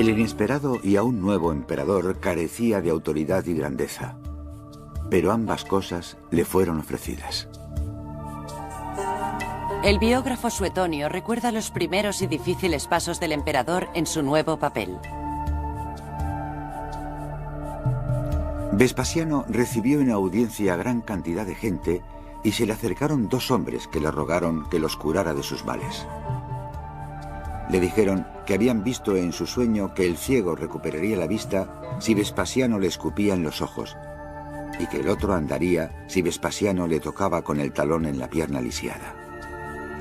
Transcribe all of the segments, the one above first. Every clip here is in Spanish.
El inesperado y aún nuevo emperador carecía de autoridad y grandeza, pero ambas cosas le fueron ofrecidas. El biógrafo Suetonio recuerda los primeros y difíciles pasos del emperador en su nuevo papel. Vespasiano recibió en audiencia a gran cantidad de gente y se le acercaron dos hombres que le rogaron que los curara de sus males. Le dijeron que habían visto en su sueño que el ciego recuperaría la vista si Vespasiano le escupía en los ojos y que el otro andaría si Vespasiano le tocaba con el talón en la pierna lisiada.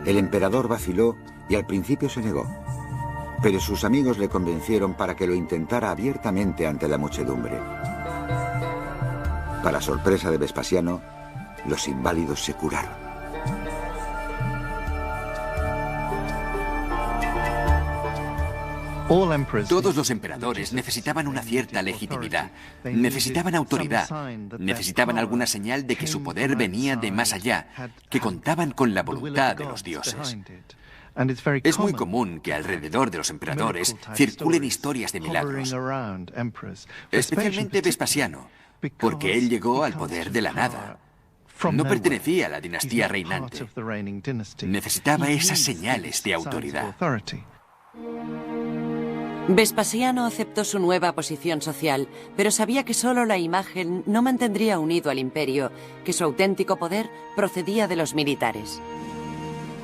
El emperador vaciló y al principio se negó, pero sus amigos le convencieron para que lo intentara abiertamente ante la muchedumbre. Para sorpresa de Vespasiano, los inválidos se curaron. Todos los emperadores necesitaban una cierta legitimidad, necesitaban autoridad, necesitaban alguna señal de que su poder venía de más allá, que contaban con la voluntad de los dioses. Es muy común que alrededor de los emperadores circulen historias de milagros, especialmente Vespasiano, porque él llegó al poder de la nada. No pertenecía a la dinastía reinante. Necesitaba esas señales de autoridad. Vespasiano aceptó su nueva posición social, pero sabía que solo la imagen no mantendría unido al imperio, que su auténtico poder procedía de los militares.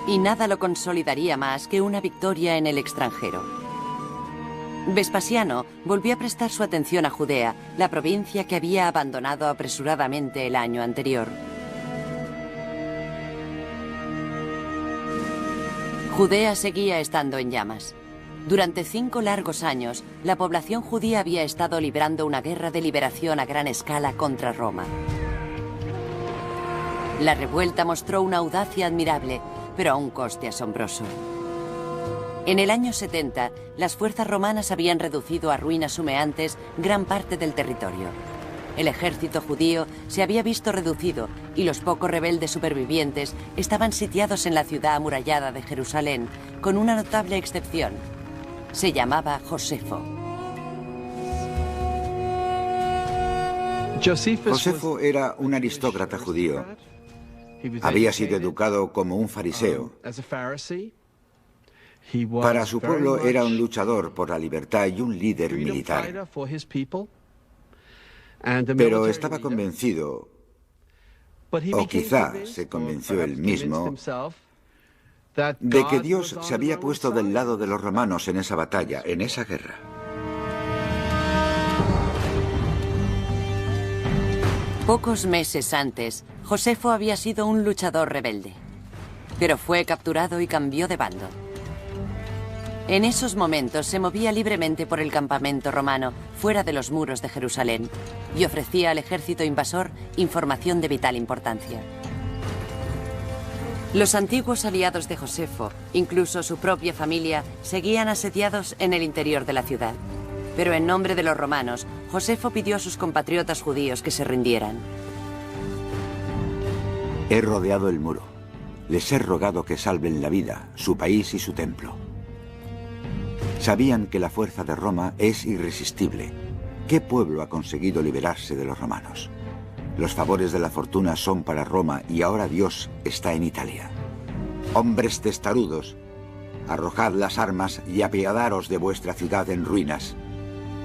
Y nada lo consolidaría más que una victoria en el extranjero. Vespasiano volvió a prestar su atención a Judea, la provincia que había abandonado apresuradamente el año anterior. Judea seguía estando en llamas. Durante 5 largos años, la población judía había estado librando una guerra de liberación a gran escala contra Roma. La revuelta mostró una audacia admirable, pero a un coste asombroso. En el año 70, las fuerzas romanas habían reducido a ruinas humeantes gran parte del territorio. El ejército judío se había visto reducido y los pocos rebeldes supervivientes estaban sitiados en la ciudad amurallada de Jerusalén, con una notable excepción. Se llamaba Josefo. Josefo era un aristócrata judío. Había sido educado como un fariseo. Para su pueblo era un luchador por la libertad y un líder militar. Pero estaba convencido, o quizá se convenció él mismo, de que Dios se había puesto del lado de los romanos en esa batalla, en esa guerra. Pocos meses antes, Josefo había sido un luchador rebelde, pero fue capturado y cambió de bando. En esos momentos se movía libremente por el campamento romano, fuera de los muros de Jerusalén, y ofrecía al ejército invasor información de vital importancia. Los antiguos aliados de Josefo, incluso su propia familia, seguían asediados en el interior de la ciudad. Pero en nombre de los romanos, Josefo pidió a sus compatriotas judíos que se rindieran. He rodeado el muro. Les he rogado que salven la vida, su país y su templo. Sabían que la fuerza de Roma es irresistible. ¿Qué pueblo ha conseguido liberarse de los romanos? Los favores de la fortuna son para Roma y ahora Dios está en Italia. Hombres testarudos, arrojad las armas y apiadaros de vuestra ciudad en ruinas.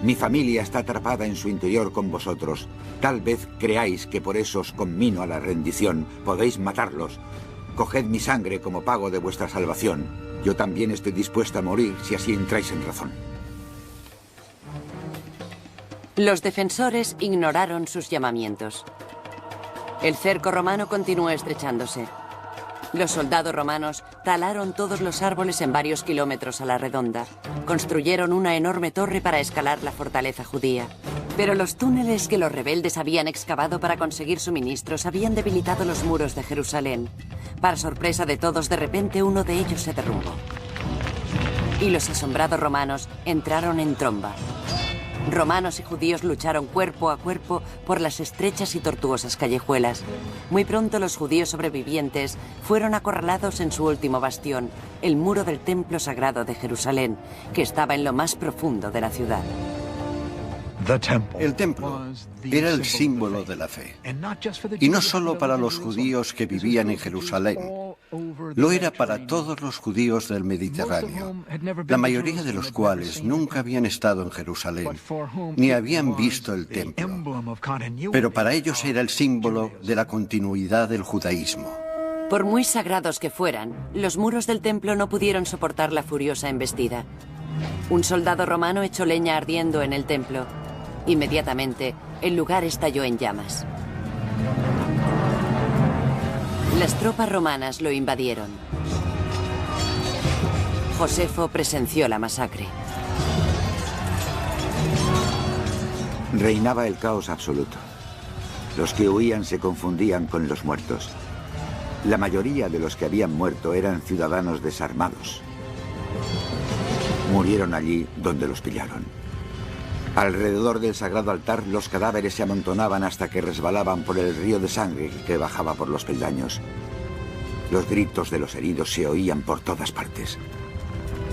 Mi familia está atrapada en su interior con vosotros. Tal vez creáis que por eso os conmino a la rendición. Podéis matarlos. Coged mi sangre como pago de vuestra salvación. Yo también estoy dispuesto a morir si así entráis en razón. Los defensores ignoraron sus llamamientos. El cerco romano continuó estrechándose. Los soldados romanos talaron todos los árboles en varios kilómetros a la redonda. Construyeron una enorme torre para escalar la fortaleza judía. Pero los túneles que los rebeldes habían excavado para conseguir suministros habían debilitado los muros de Jerusalén. Para sorpresa de todos, de repente uno de ellos se derrumbó. Y los asombrados romanos entraron en tromba. Romanos y judíos lucharon cuerpo a cuerpo por las estrechas y tortuosas callejuelas. Muy pronto los judíos sobrevivientes fueron acorralados en su último bastión, el muro del templo sagrado de Jerusalén, que estaba en lo más profundo de la ciudad. El templo era el símbolo de la fe, y no solo para los judíos que vivían en Jerusalén, lo era para todos los judíos del Mediterráneo, la mayoría de los cuales nunca habían estado en Jerusalén, ni habían visto el templo, pero para ellos era el símbolo de la continuidad del judaísmo. Por muy sagrados que fueran, los muros del templo no pudieron soportar la furiosa embestida. Un soldado romano echó leña ardiendo en el templo. Inmediatamente, el lugar estalló en llamas. Las tropas romanas lo invadieron. Josefo presenció la masacre. Reinaba el caos absoluto. Los que huían se confundían con los muertos. La mayoría de los que habían muerto eran ciudadanos desarmados. Murieron allí donde los pillaron. Alrededor del sagrado altar, los cadáveres se amontonaban hasta que resbalaban por el río de sangre que bajaba por los peldaños. Los gritos de los heridos se oían por todas partes.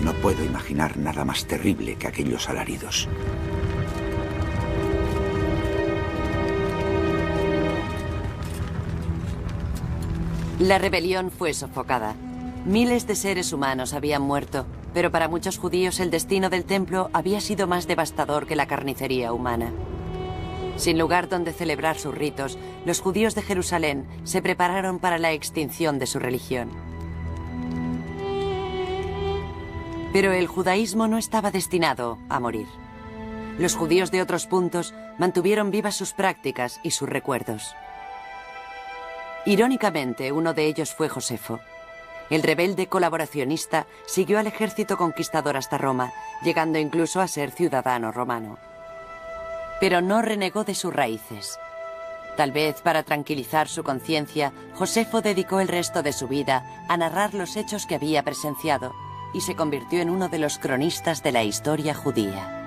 No puedo imaginar nada más terrible que aquellos alaridos. La rebelión fue sofocada. Miles de seres humanos habían muerto, pero para muchos judíos el destino del templo había sido más devastador que la carnicería humana. Sin lugar donde celebrar sus ritos, los judíos de Jerusalén se prepararon para la extinción de su religión. Pero el judaísmo no estaba destinado a morir. Los judíos de otros puntos mantuvieron vivas sus prácticas y sus recuerdos. Irónicamente, uno de ellos fue Josefo. El rebelde colaboracionista siguió al ejército conquistador hasta Roma, llegando incluso a ser ciudadano romano. Pero no renegó de sus raíces. Tal vez para tranquilizar su conciencia, Josefo dedicó el resto de su vida a narrar los hechos que había presenciado y se convirtió en uno de los cronistas de la historia judía.